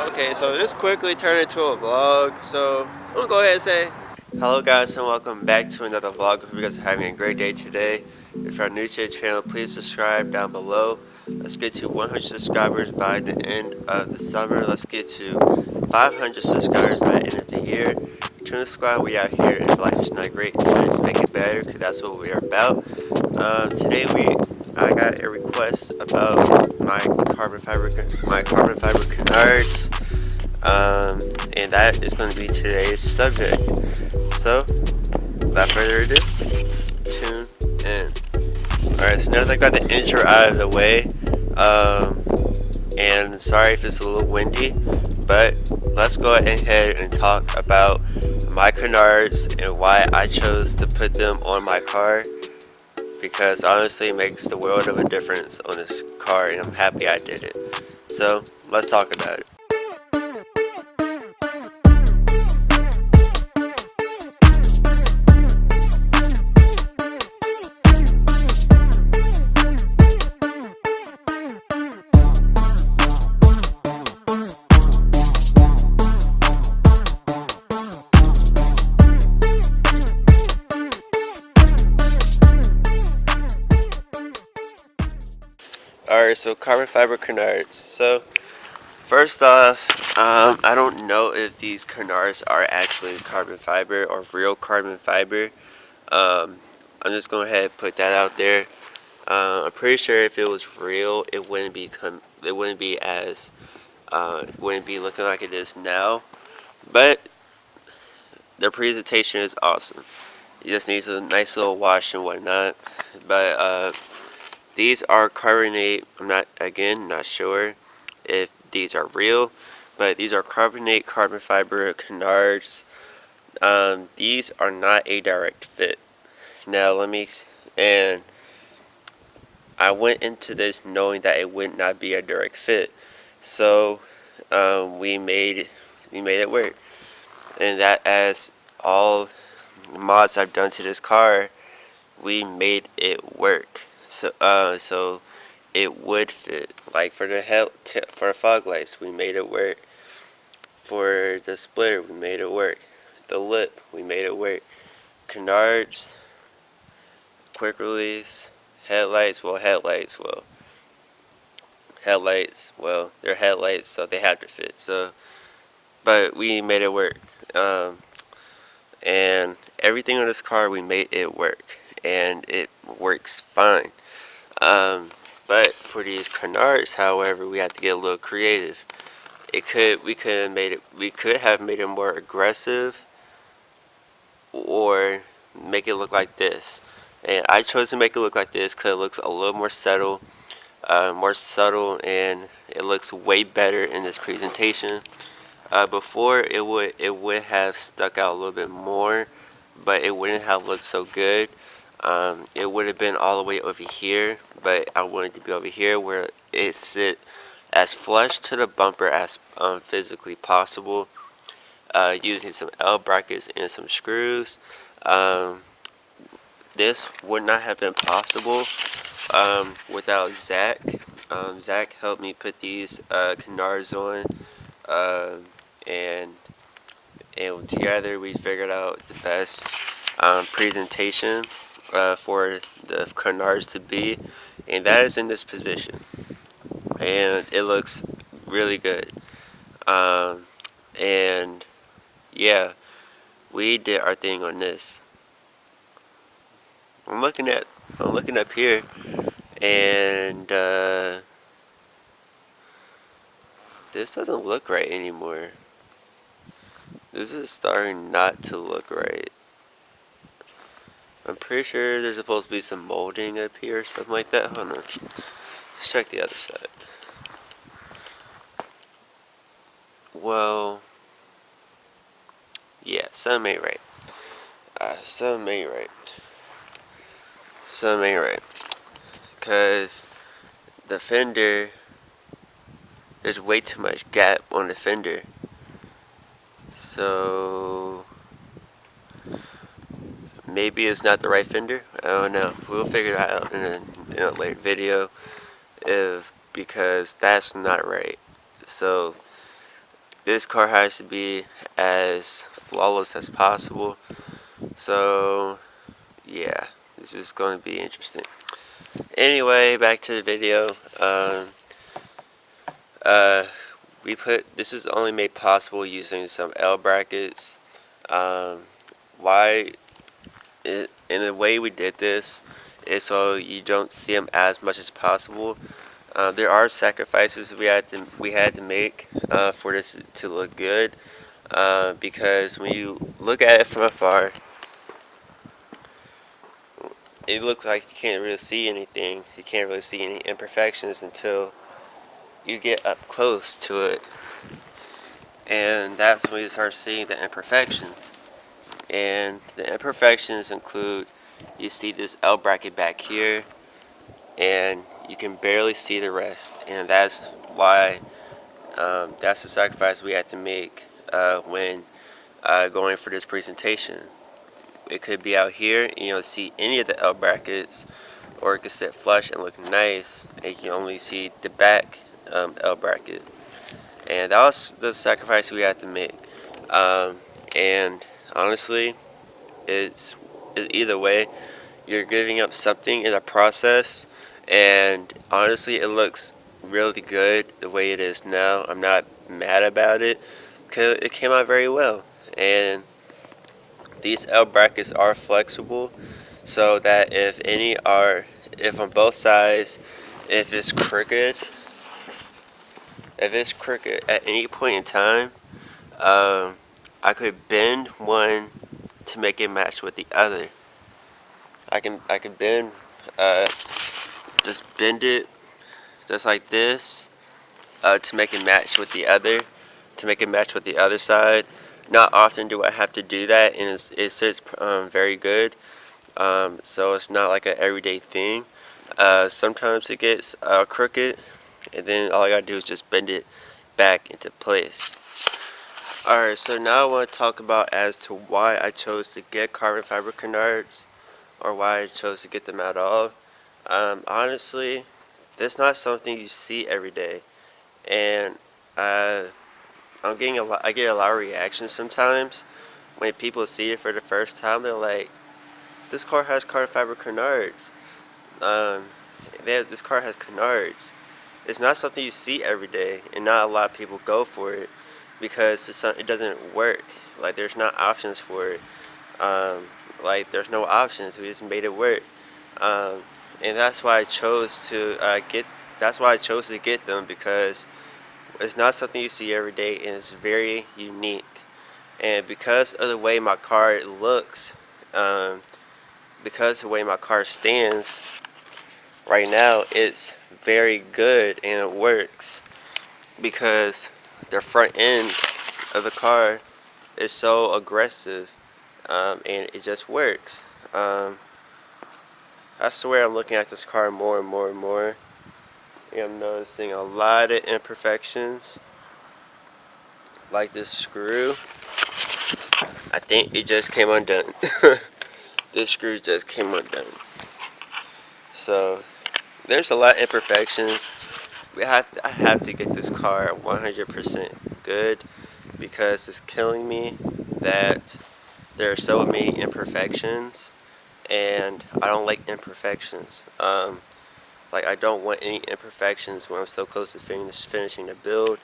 Okay, so this quickly turned into a vlog, so I'm gonna go ahead and say hello guys and welcome back to another vlog. Hope you guys are having a great day today. If you're new to the channel, please subscribe down below. Let's get to 100 subscribers by the end of the summer. Let's get to 500 subscribers by the end of the year. Turn the squad, we out here. If life is not great, turn it to make it better, because that's what we are about. Today I got a request about my carbon fiber canards, and that is going to be today's subject. So, without further ado, tune in. Alright, so now that I got the intro out of the way, and sorry if it's a little windy, but let's go ahead and talk about my canards and why I chose to put them on my car, because honestly it makes the world of a difference on this car and I'm happy I did it. So let's talk about it. Alright, so carbon fiber canards. So first off, I don't know if these canards are actually carbon fiber or real carbon fiber. I'm just going to go ahead and put that out there. I'm pretty sure if it was real, it wouldn't be looking like it is now. But their presentation is awesome. It just needs a nice little wash and whatnot. But these are carbonate. I'm not sure if these are real, but these are carbonate carbon fiber canards. These are not a direct fit. Now and I went into this knowing that it would not be a direct fit, so we made it work, and that as all mods I've done to this car, we made it work. So it would fit. Like for the fog lights, we made it work. For the splitter, we made it work. The lip, we made it work. Canards, quick release, headlights, they're headlights, so they have to fit. So, but we made it work. And everything on this car, we made it work, and it works fine. But for these canards, however, we had to get a little creative. We could have made it more aggressive, or make it look like this. And I chose to make it look like this because it looks a little more subtle, and it looks way better in this presentation. Before it would have stuck out a little bit more, but it wouldn't have looked so good. It would have been all the way over here, but I wanted to be over here where it sit as flush to the bumper as physically possible, using some L brackets and some screws. This would not have been possible without Zach. Zach helped me put these canards on, and together we figured out the best presentation for the canards to be, and that is in this position, and it looks really good. And yeah, we did our thing on this. I'm looking up here, and this doesn't look right anymore. This is starting not to look right. I'm pretty sure there's supposed to be some molding up here or something like that. Hold on. Let's check the other side. Well, yeah, something ain't right. Something ain't right. Because the fender, there's way too much gap on the fender. So maybe it's not the right fender. I don't know. We'll figure that out in a later video, because that's not right. So this car has to be as flawless as possible. So yeah, this is going to be interesting. Anyway, back to the video. Uh, this is only made possible using some L brackets. Um, why? In the way we did this is so you don't see them as much as possible. There are sacrifices we had to make for this to look good. Because when you look at it from afar, it looks like you can't really see anything. You can't really see any imperfections until you get up close to it, and that's when you start seeing the imperfections. And the imperfections include, you see this L bracket back here, and you can barely see the rest, and that's why that's the sacrifice we had to make when going for this presentation. It could be out here and you don't see any of the L brackets, or it could sit flush and look nice and you can only see the back L bracket. And that was the sacrifice we had to make. And honestly, it's either way, you're giving up something in the process, and honestly it looks really good the way it is now. I'm not mad about it because it came out very well. And these L brackets are flexible, so that if on both sides, if it's crooked, at any point in time, I could bend one to make it match with the other. I can bend, just bend it just like this, to make it match with the other side. Not often do I have to do that, and it sits very good. So it's not like an everyday thing. Sometimes it gets crooked, and then all I gotta do is just bend it back into place. Alright, so now I want to talk about as to why I chose to get carbon fiber canards, or why I chose to get them at all. Honestly, that's not something you see every day, and I get a lot of reactions sometimes when people see it for the first time. They're like, "This car has carbon fiber canards. Um, this car has canards." It's not something you see every day, and not a lot of people go for it because it doesn't work. Like, there's not options for it. Like, there's no options. We just made it work. And that's why I chose to get. That's why I chose to get them, because it's not something you see every day, and it's very unique. And because of the way my car looks, because of the way my car stands right now, it's very good and it works, because the front end of the car is so aggressive, and it just works. I swear I'm looking at this car more and more and more, and I'm noticing a lot of imperfections, like this screw. I think it just came undone. This screw just came undone. So there's a lot of imperfections. I have to get this car 100% good, because it's killing me that there are so many imperfections, and I don't like imperfections. Like, I don't want any imperfections when I'm so close to finishing the build.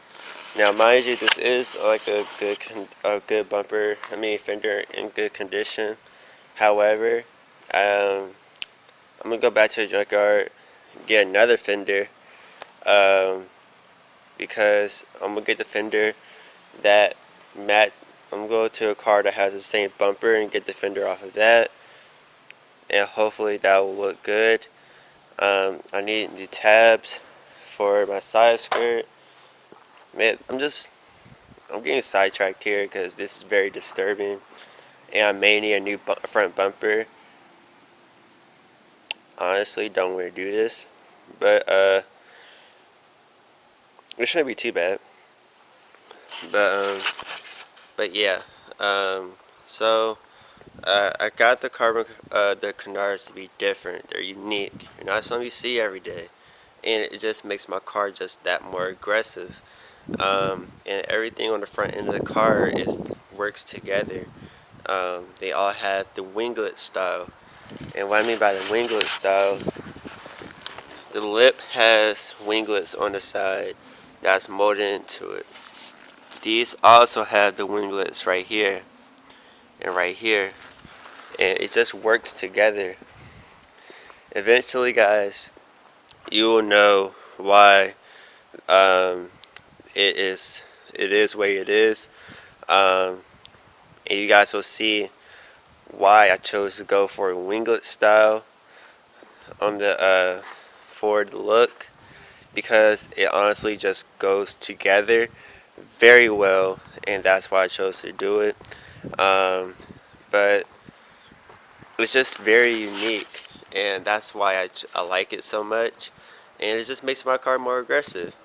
Now, mind you, this is like a good bumper. Fender in good condition. However, I'm gonna go back to the junkyard, get another fender, because I'm gonna get the fender that I'm gonna go to a car that has the same bumper and get the fender off of that, and hopefully that will look good. I need new tabs for my side skirt. Man, I'm getting sidetracked here because this is very disturbing, and I may need a new front bumper. Honestly, don't want to do this, but it shouldn't be too bad. But yeah, so I got the Canards to be different. They're unique. They're not something you see every day, and it just makes my car just that more aggressive. and everything on the front end of the car works together. They all have the winglet style, and what I mean by the winglet style, the lip has winglets on the side that's molded into it. These also have the winglets right here and right here, and it just works together. Eventually, guys, you will know why it is what it is, um, and you guys will see why I chose to go for a winglet style on the Ford look, because it honestly just goes together very well, and that's why I chose to do it. But it's just very unique, and that's why I like it so much, and it just makes my car more aggressive.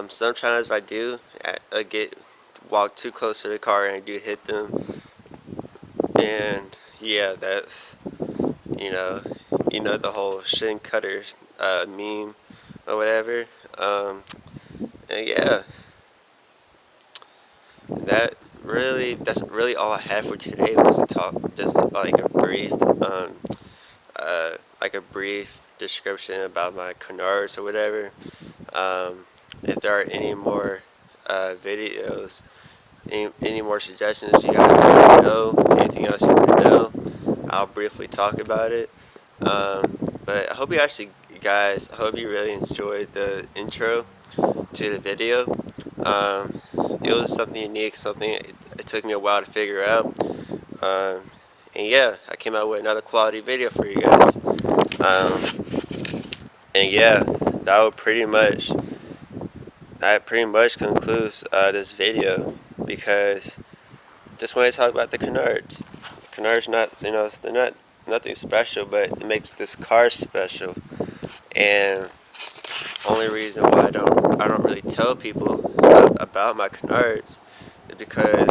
Sometimes I do I get walk too close to the car and I do hit them, and yeah, that's you know the whole shin cutter meme or whatever. And yeah, that's really all I had for today, was to talk just like a brief description about my Canards or whatever. If there are any more videos, any more suggestions you guys want to know, anything else you want to know, I'll briefly talk about it. But I hope I hope you really enjoyed the intro to the video. It was something unique, something it took me a while to figure out. And yeah, I came out with another quality video for you guys. And yeah, that pretty much concludes this video, because just want to talk about the Canards. Canards, not they're not nothing special, but it makes this car special. And only reason why I don't really tell people about my Canards is because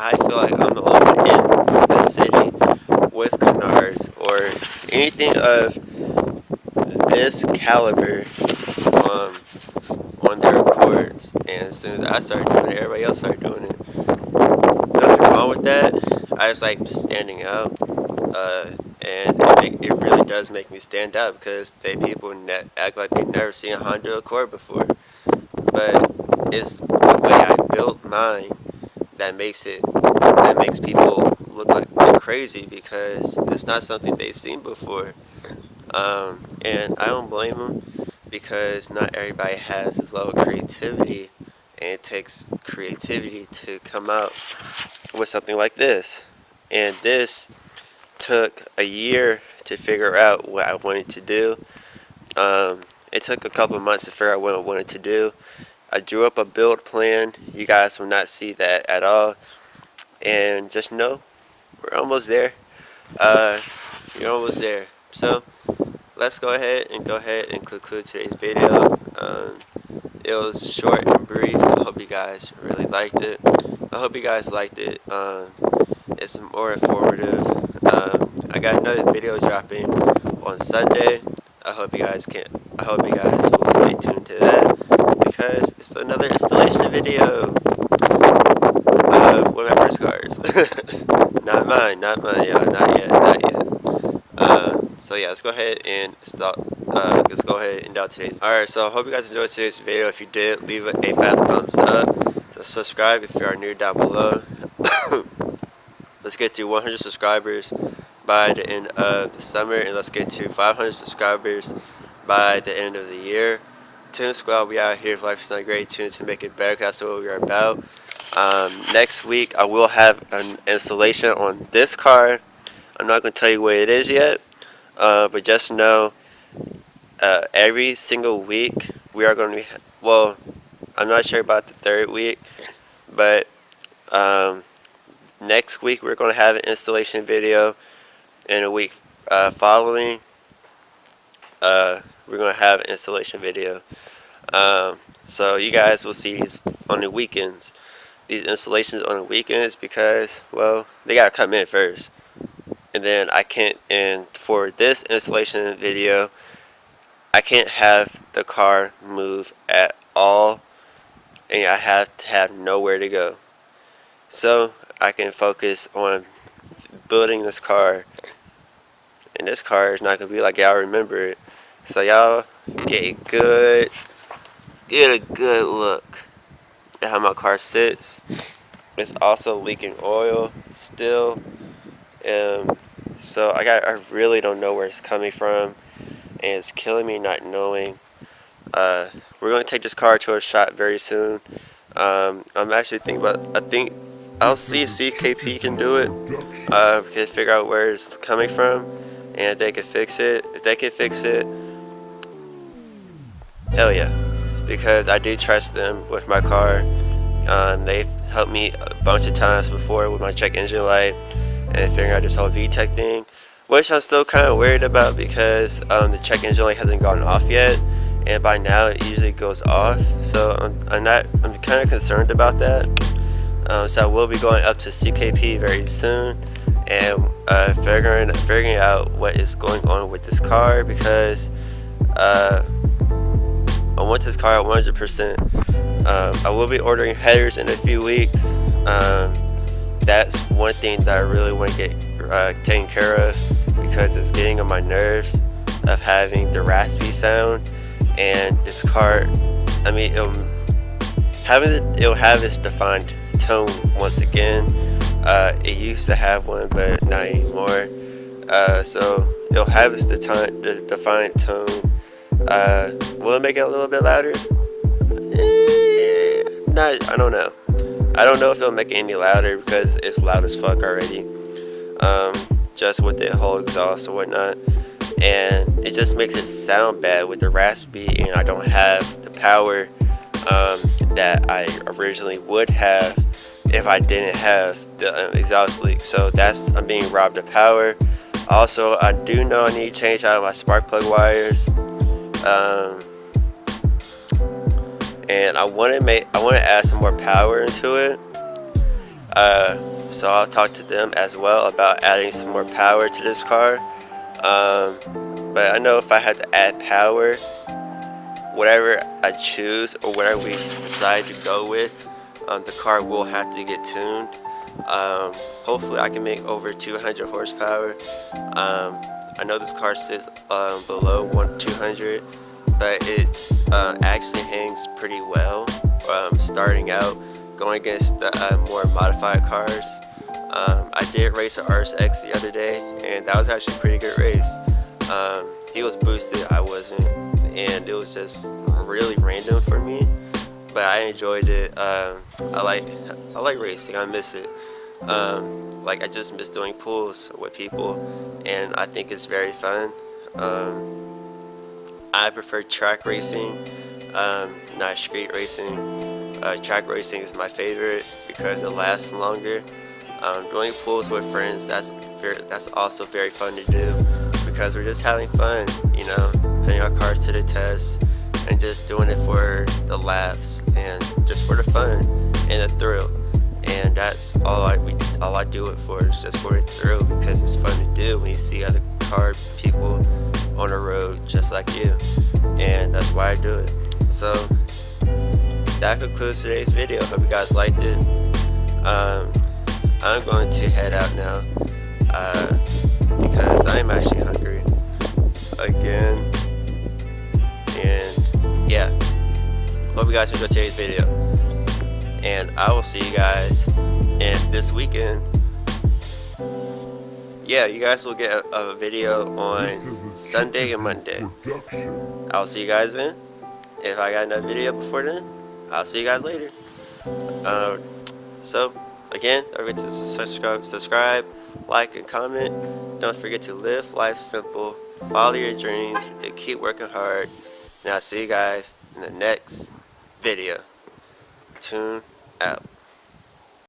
I feel like I'm the only one in the city with Canards or anything of this caliber on their Accords. And as soon as I started doing it, everybody else started doing it. Nothing wrong with that. I just like standing out, and it really does make me stand out, because people act like they've never seen a Honda Accord before. But it's the way I built mine that makes people look like they're crazy, because it's not something they've seen before. And I don't blame them, because not everybody has this level of creativity, and it takes creativity to come out with something like this. And this took a year to figure out what I wanted to do. It took a couple of months to figure out what I wanted to do. I drew up a build plan. You guys will not see that at all. And just know, we're almost there. You're almost there. So let's go ahead and conclude today's video. It was short and brief. I hope you guys really liked it. I hope you guys liked it. It's more informative. I got another video dropping on Sunday. I hope you guys will stay tuned to that, because it's another installation video of one of my first cars. Not mine, y'all. Not yet. So yeah, let's go ahead and stop. Let's go ahead and out today's. Alright, so I hope you guys enjoyed today's video. If you did, leave a fat thumbs up. So subscribe if you are new down below. Let's get to 100 subscribers by the end of the summer, and let's get to 500 subscribers by the end of the year. Tune Squad, we out here. If life is not great, tune to make it better, because that's what we are about. Next week, I will have an installation on this car. I'm not going to tell you what it is yet, but just know every single week we are going to be, well, I'm not sure about the third week, but next week we're going to have an installation video, and a week following we're going to have an installation video. So you guys will see these on the weekends, these installations on the weekends, because, well, they got to come in first. And then and for this installation video, I can't have the car move at all, and I have to have nowhere to go. So I can focus on building this car, and this car is not gonna be like y'all remember it. So y'all get a good look at how my car sits. It's also leaking oil still. So I really don't know where it's coming from, and it's killing me not knowing. We're going to take this car to a shop very soon. I'm actually thinking about, I think I'll see if CKP can do it. Can figure out where it's coming from, and if they can fix it. If they can fix it, hell yeah. Because I do trust them with my car. They've helped me a bunch of times before with my check engine light and figuring out this whole VTEC thing, which I'm still kind of worried about because the check engine light hasn't gone off yet, and by now it usually goes off. So I'm kind of concerned about that. So I will be going up to CKP very soon and figuring out what is going on with this car, because I want this car at 100%. I will be ordering headers in a few weeks. That's one thing that I really want to get taken care of, because it's getting on my nerves of having the raspy sound. And this car, I mean, it'll have this defined tone once again. It used to have one, but not anymore. So it'll have this defined tone. Will it make it a little bit louder? I don't know. I don't know if it'll make it any louder because it's loud as fuck already. Just with the whole exhaust or whatnot. And it just makes it sound bad with the raspy, and I don't have the power that I originally would have if I didn't have the exhaust leak. So I'm being robbed of power. Also, I do know I need to change out my spark plug wires. And I want to add some more power into it. So I'll talk to them as well about adding some more power to this car. But I know if I had to add power, whatever I choose or whatever we decide to go with, the car will have to get tuned. Hopefully I can make over 200 horsepower. I know this car sits below 200, but it's actually hangs pretty well starting out, going against the more modified cars. I did race a RSX the other day, and that was actually a pretty good race. He was boosted, I wasn't, and it was just really random for me, but I enjoyed it. I like racing. I miss it. Like, I just miss doing pools with people, and I think it's very fun. I prefer track racing, not street racing. Track racing is my favorite because it lasts longer. Doing pools with friends, that's also very fun to do, because we're just having fun, you know, putting our cars to the test and just doing it for the laughs and just for the fun and the thrill. And that's all I do it for, is just for the thrill, because it's fun to do when you see other car people on the road just like you, and that's why I do it. So that concludes today's video. Hope you guys liked it. I'm going to head out now because I'm actually hungry again, and yeah, hope you guys enjoyed today's video, and I will see you guys in this weekend. Yeah, you guys will get a video on Sunday and Monday. I'll see you guys then. If I got another video before then, I'll see you guys later. So again, don't forget to subscribe, like, and comment. Don't forget to live life simple, follow your dreams, and keep working hard. And I'll see you guys in the next video. Tune out.